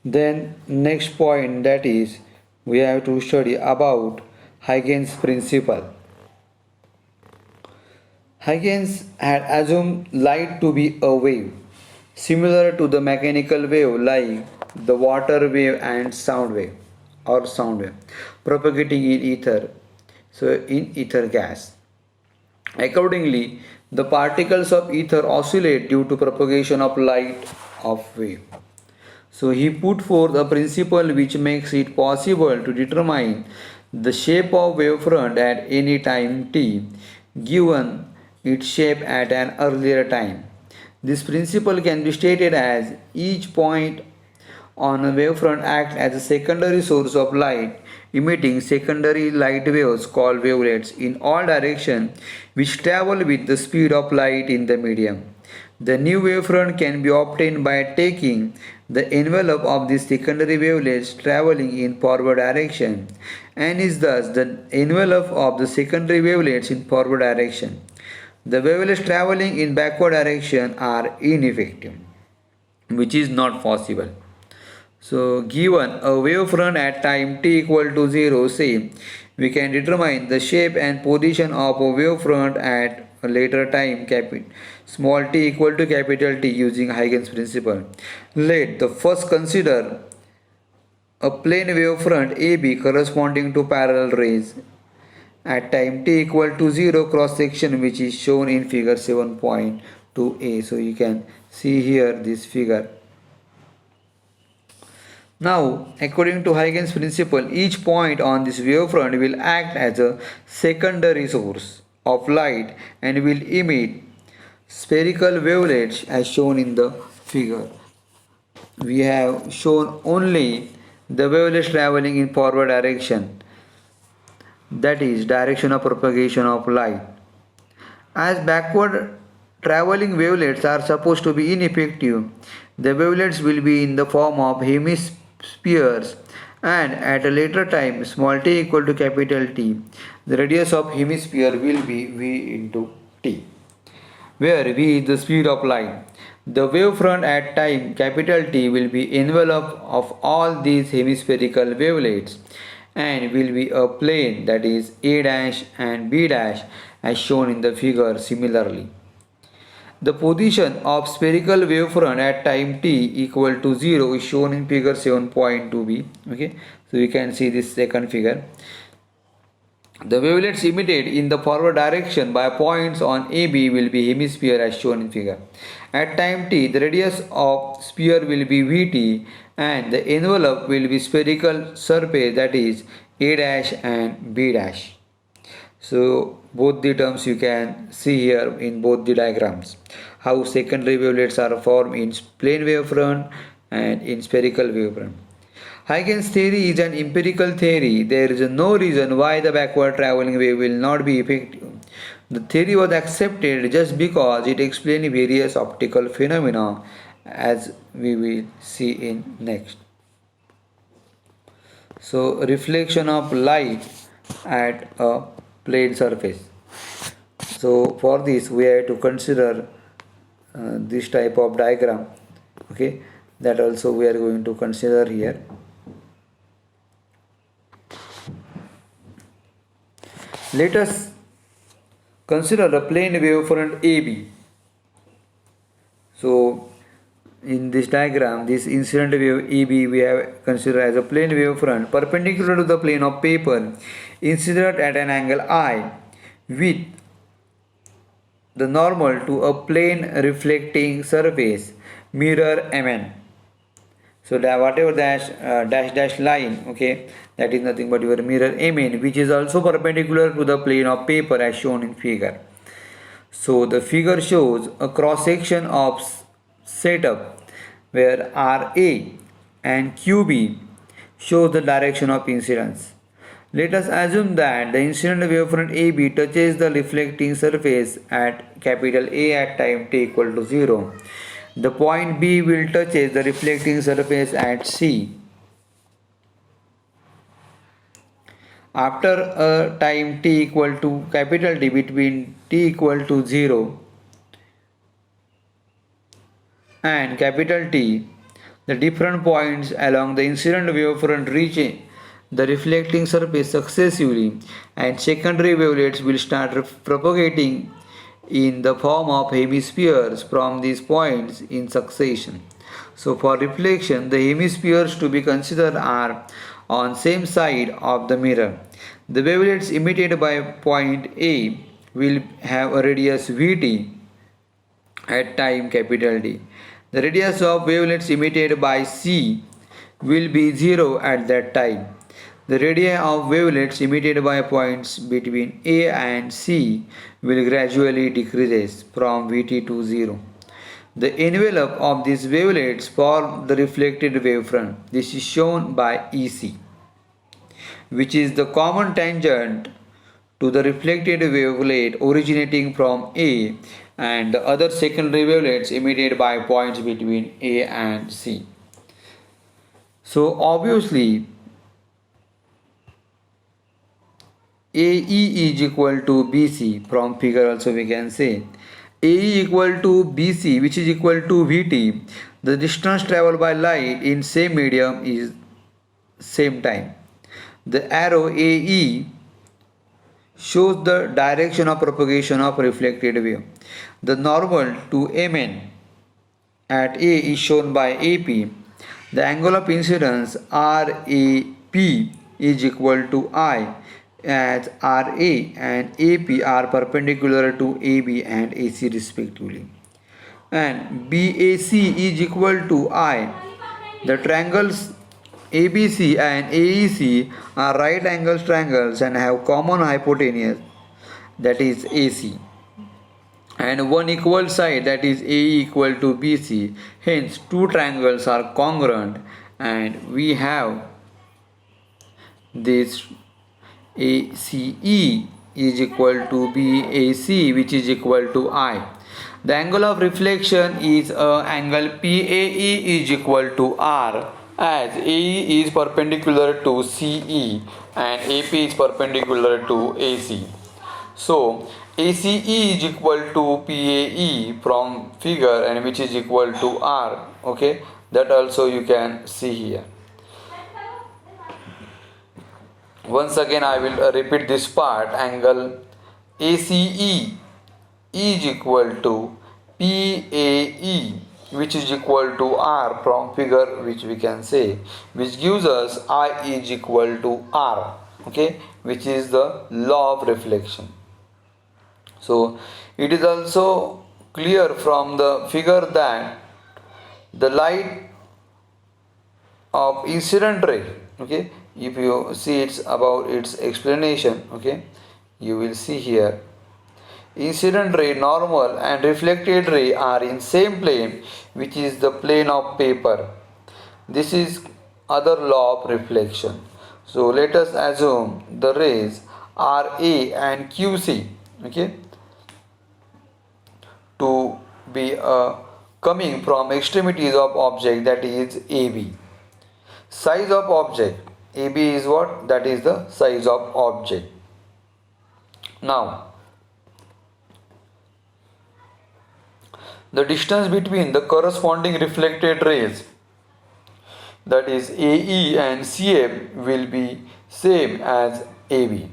Then next point, that is we have to study about Huygens principle. Huygens had assumed light to be a wave, similar to the mechanical wave like the water wave and sound wave, propagating in ether, so in ether gas. Accordingly, the particles of ether oscillate due to propagation of light of wave. So he put forth a principle which makes it possible to determine the shape of wavefront at any time t, given its shape at an earlier time. This principle can be stated as each point on a wavefront acts as a secondary source of light, emitting secondary light waves called wavelets in all directions which travel with the speed of light in the medium. The new wavefront can be obtained by taking the envelope of the secondary wavelets traveling in forward direction and is thus the envelope of the secondary wavelets in forward direction. The wavelets traveling in backward direction are ineffective, which is not possible. So given a wavefront at time t equal to 0, say, we can determine the shape and position of a wavefront at a later time small t equal to capital T using Huygens principle. Let the first consider a plane wavefront AB corresponding to parallel rays at time t equal to 0 cross section, which is shown in figure 7.2a. So you can see here this figure. Now, according to Huygens principle, each point on this wavefront will act as a secondary source of light and will emit spherical wavelets as shown in the figure. We have shown only the wavelets traveling in forward direction, that is direction of propagation of light. As backward traveling wavelets are supposed to be ineffective, the wavelets will be in the form of hemispheres, and at a later time small t equal to capital T, the radius of hemisphere will be v into t, where v is the speed of light. The wavefront at time capital T will be envelope of all these hemispherical wavelets and will be a plane, that is A dash and B dash, as shown in the figure similarly. The position of spherical wavefront at time t equal to 0 is shown in figure 7.2b. Okay, so you can see this second figure. The wavelets emitted in the forward direction by points on AB will be hemisphere as shown in figure. At time t, the radius of sphere will be Vt and the envelope will be spherical surface, that is A dash and B dash. So both the terms you can see here in both the diagrams, how secondary wavelets are formed in plane wavefront and in spherical wavefront. Huygens theory is an empirical theory. There is no reason why the backward traveling wave will not be effective. The theory was accepted just because it explains various optical phenomena, as we will see in next. So reflection of light at a plane surface. So for this we have to consider this type of diagram. Okay, that also we are going to consider here. Let us consider a plane wavefront AB. So in this diagram, this incident wave AB we have considered as a plane wavefront perpendicular to the plane of paper, incident at an angle I with the normal to a plane reflecting surface, mirror MN. So that whatever dash line, okay, that is nothing but your mirror MN, which is also perpendicular to the plane of paper as shown in figure. So the figure shows a cross section of setup where RA and QB shows the direction of incidence. Let us assume that the incident wavefront AB touches the reflecting surface at capital A at time t equal to 0. The point B will touch the reflecting surface at C. After a time t equal to capital T, between t equal to 0 and capital T, the different points along the incident wavefront reach the reflecting surface successively, and secondary wavelets will start propagating in the form of hemispheres from these points in succession. So for reflection, the hemispheres to be considered are on same side of the mirror. The wavelets emitted by point A will have a radius Vt at time capital D. The radius of wavelets emitted by C will be 0 at that time. The radii of wavelets emitted by points between A and C will gradually decrease from Vt to 0. The envelope of these wavelets form the reflected wavefront. This is shown by EC, which is the common tangent to the reflected wavelet originating from A and the other secondary wavelets emitted by points between A and C. So obviously AE is equal to BC. From figure also we can say AE equal to BC, which is equal to Vt. The distance traveled by light in same medium is same time. The arrow AE shows the direction of propagation of reflected wave. The normal to Mn at A is shown by AP. The angle of incidence RAP is equal to I, as RA and AP are perpendicular to AB and AC respectively. And BAC is equal to I. The triangles ABC and AEC are right angle triangles and have common hypotenuse, that is AC, and one equal side, that is AE equal to BC. Hence two triangles are congruent, and we have this ACE is equal to BAC, which is equal to I. The angle of reflection is angle PAE is equal to R, as AE is perpendicular to CE and AP is perpendicular to AC. So ACE is equal to PAE from figure, and which is equal to R. Okay, that also you can see here. Once again I will repeat this part. Angle ACE is equal to PAE, which is equal to R from figure, which we can say, which gives us I is equal to R, okay, which is the law of reflection. So it is also clear from the figure that the light of incident ray, okay, if you see it's about its explanation, okay, you will see here incident ray, normal and reflected ray are in same plane, which is the plane of paper. This is other law of reflection. So let us assume the rays RA and QC, okay, to be coming from extremities of object, that is AB. Size of object, AB is what? That is the size of object. Now the distance between the corresponding reflected rays, that is AE and CF, will be same as AB.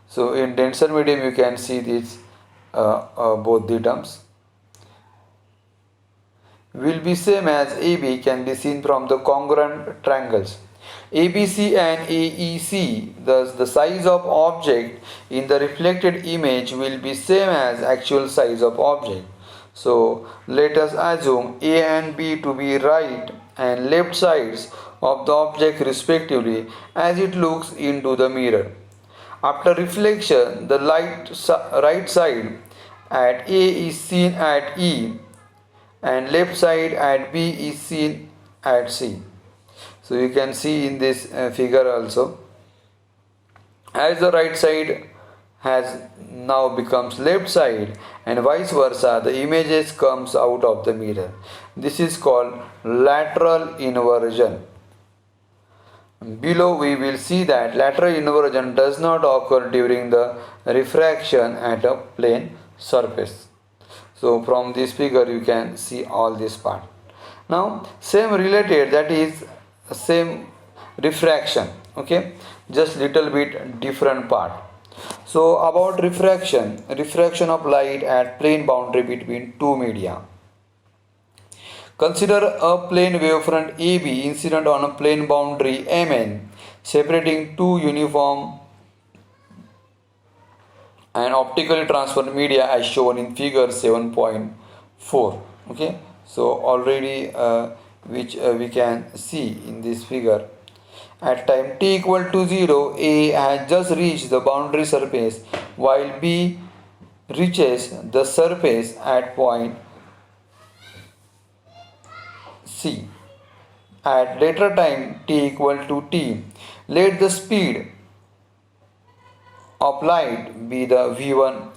So in denser medium you can see this both the terms will be same as AB can be seen from the congruent triangles ABC and AEC. Thus the size of object in the reflected image will be same as actual size of object. So let us assume A and B to be right and left sides of the object respectively as it looks into the mirror. After reflection, the right side at A is seen at E and left side at B is seen at C. So you can see in this figure also, as the right side has now becomes left side and vice versa, the images comes out of the mirror. This is called lateral inversion. Below we will see that lateral inversion does not occur during the refraction at a plane surface. So from this figure you can see all this part. Now same related, that is same refraction. Okay, just little bit different part. So about refraction of light at plane boundary between two media. Consider a plane wavefront AB incident on a plane boundary MN separating two uniform and optically transferred media as shown in figure 7.4. Okay, so already which we can see in this figure, at time t equal to 0, A has just reached the boundary surface while B reaches the surface at point C. At later time t equal to t, let the speed of light be the V1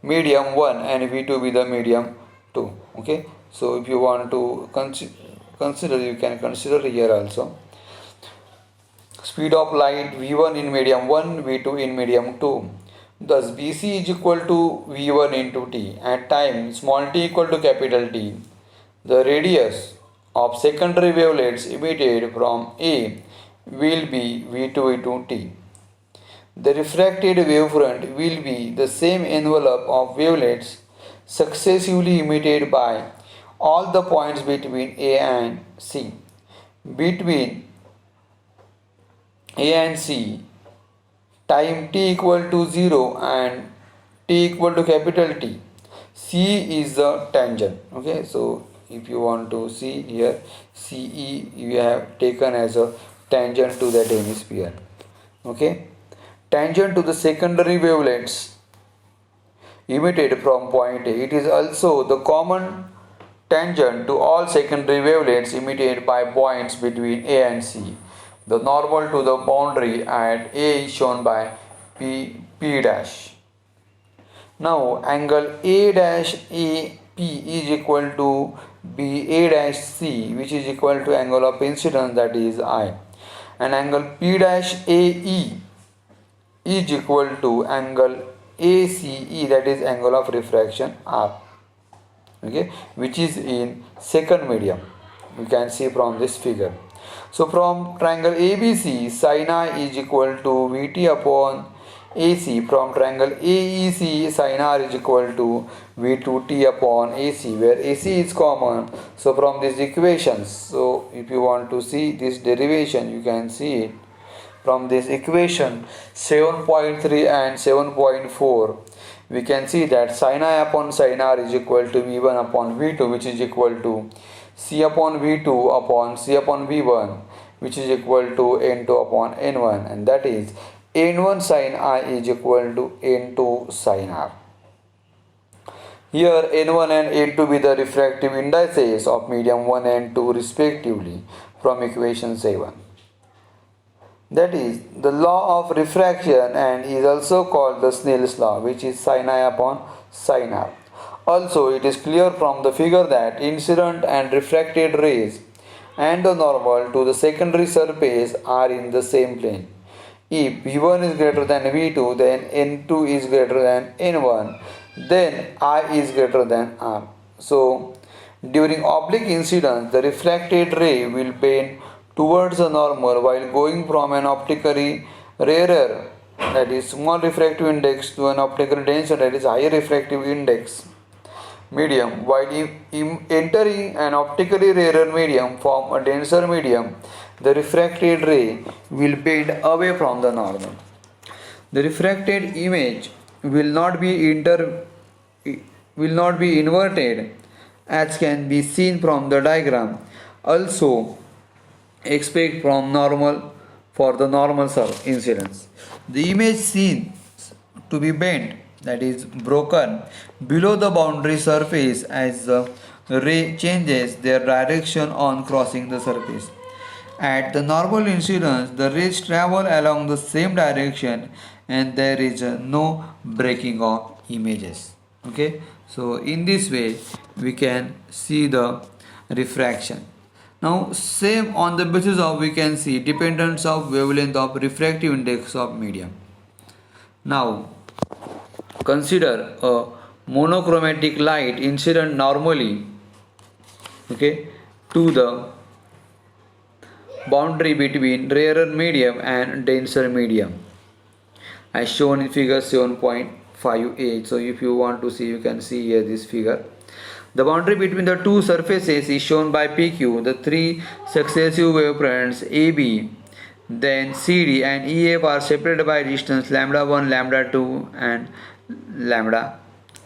medium 1 and V2 be the medium 2. Okay, so if you want to consider, you can consider here also. Speed of light V1 in medium 1, V2 in medium 2. Thus BC is equal to V1 into T. At time small t equal to capital T, the radius of secondary wavelets emitted from A will be V2 into T. The refracted wavefront will be the same envelope of wavelets successively emitted by all the points between A and C. Between A and C, time t equal to 0 and t equal to capital T. C is the tangent. Okay, so if you want to see here, CE you have taken as a tangent to that hemisphere. Okay, tangent to the secondary wavelets emitted from point A. It is also the common tangent to all secondary wavelets emitted by points between A and C. The normal to the boundary at A is shown by P dash. Now angle A dash AP is equal to BA dash C, which is equal to angle of incidence, that is I, and angle P dash AE is equal to angle ACE, that is angle of refraction R. Okay, which is in second medium. You can see from this figure. So from triangle ABC, sin I is equal to Vt upon AC. From triangle AEC, sin R is equal to V2T upon AC, where AC is common. So from these equations, so if you want to see this derivation, you can see it from this equation 7.3 and 7.4. We can see that sin I upon sin R is equal to V1 upon V2, which is equal to C upon V2 upon C upon V1, which is equal to N2 upon N1, and that is N1 sin I is equal to N2 sin R. Here N1 and N2 be the refractive indices of medium 1 and 2 respectively from equation 7. That is the law of refraction and is also called the Snell's law, which is sin I upon sin R. Also, it is clear from the figure that incident and refracted rays and the normal to the secondary surface are in the same plane. If V1 is greater than V2, then N2 is greater than N1, then I is greater than R. So, during oblique incidence, the refracted ray will bend towards the normal while going from an optically rarer, that is small refractive index, to an optically denser, that is higher refractive index medium. While entering an optically rarer medium from a denser medium, the refracted ray will bend away from the normal. The refracted image will not be inverted, as can be seen from the diagram. Also, expect from normal for the normal incidence. The image seen to be bent, that is broken, below the boundary surface as the ray changes their direction on crossing the surface. At the normal incidence, the rays travel along the same direction and there is no breaking of images. Okay, so in this way we can see the refraction. Now same on the basis of, we can see dependence of wavelength of refractive index of medium. Now consider a monochromatic light incident normally, okay, to the boundary between rarer medium and denser medium as shown in figure 7.58. So if you want to see, you can see here this figure. The boundary between the two surfaces is shown by PQ. The three successive wavefronts AB, then CD and EF are separated by distance lambda 1, lambda 2 and lambda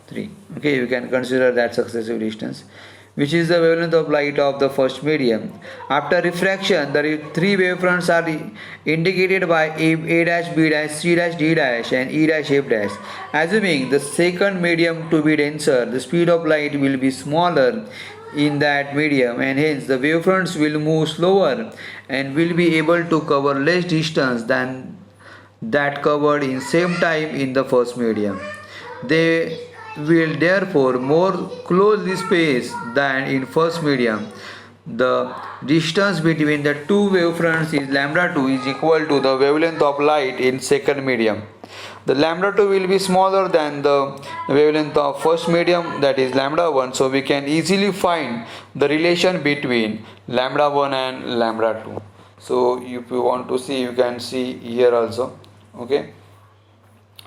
3. Okay, you can consider that successive distance, which is the wavelength of light of the first medium. After refraction, the three wavefronts are indicated by A dash, B dash, C dash, D dash and E dash, F dash. Assuming the second medium to be denser, the speed of light will be smaller in that medium and hence the wavefronts will move slower and will be able to cover less distance than that covered in same time in the first medium. They will therefore more closely spaced than in first medium. The distance between the two wavefronts is lambda 2 is equal to the wavelength of light in second medium. The lambda 2 will be smaller than the wavelength of first medium, that is lambda 1, so we can easily find the relation between lambda 1 and lambda 2. So if you want to see, you can see here also. Okay,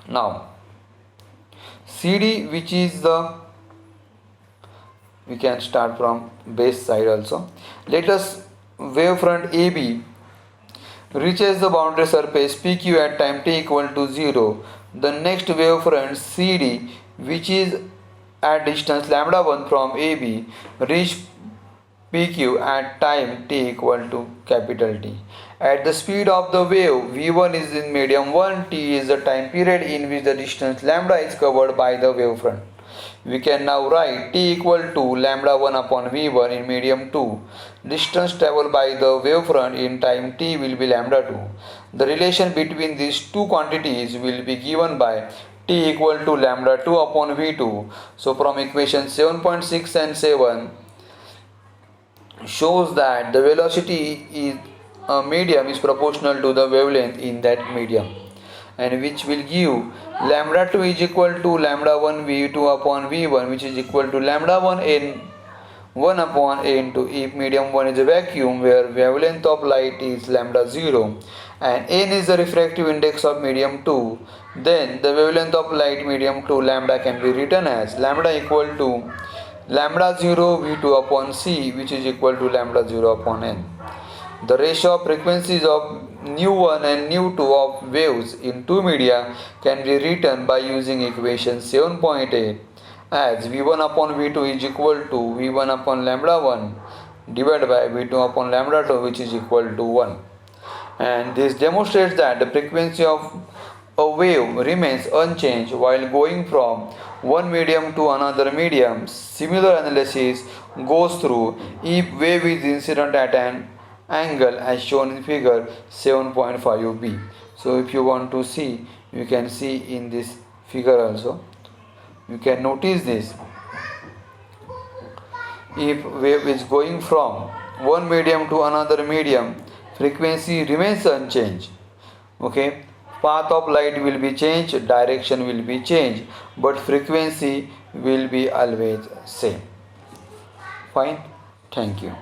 now CD, which is we can start from base side also. Let us wavefront AB reaches the boundary surface PQ at time t equal to 0. The next wavefront CD, which is at distance lambda 1 from AB, reach PQ at time t equal to capital T. At the speed of the wave, V1 is in medium 1, T is the time period in which the distance lambda is covered by the wavefront. We can now write T equal to lambda 1 upon V1 in medium 2. Distance travelled by the wavefront in time T will be lambda 2. The relation between these two quantities will be given by T equal to lambda 2 upon V2. So from equation 7.6 and 7 shows that the velocity is a medium is proportional to the wavelength in that medium, and which will give lambda 2 is equal to lambda 1 V2 upon V1, which is equal to lambda 1 N 1 upon N2 if medium 1 is a vacuum where wavelength of light is lambda 0 and N is the refractive index of medium 2. Then the wavelength of light medium 2 lambda can be written as lambda equal to lambda 0 V2 upon C, which is equal to lambda 0 upon N. The ratio of frequencies of nu1 and nu2 of waves in two media can be written by using equation 7.8 as V1 upon V2 is equal to V1 upon lambda 1 divided by V2 upon lambda 2, which is equal to 1. And this demonstrates that the frequency of a wave remains unchanged while going from one medium to another medium. Similar analysis goes through if wave is incident at an angle as shown in figure 7.5b. So if you want to see, you can see in this figure also. You can notice this. If wave is going from one medium to another medium, frequency remains unchanged. Okay, path of light will be changed, direction will be changed, but frequency will be always same. Fine. Thank you.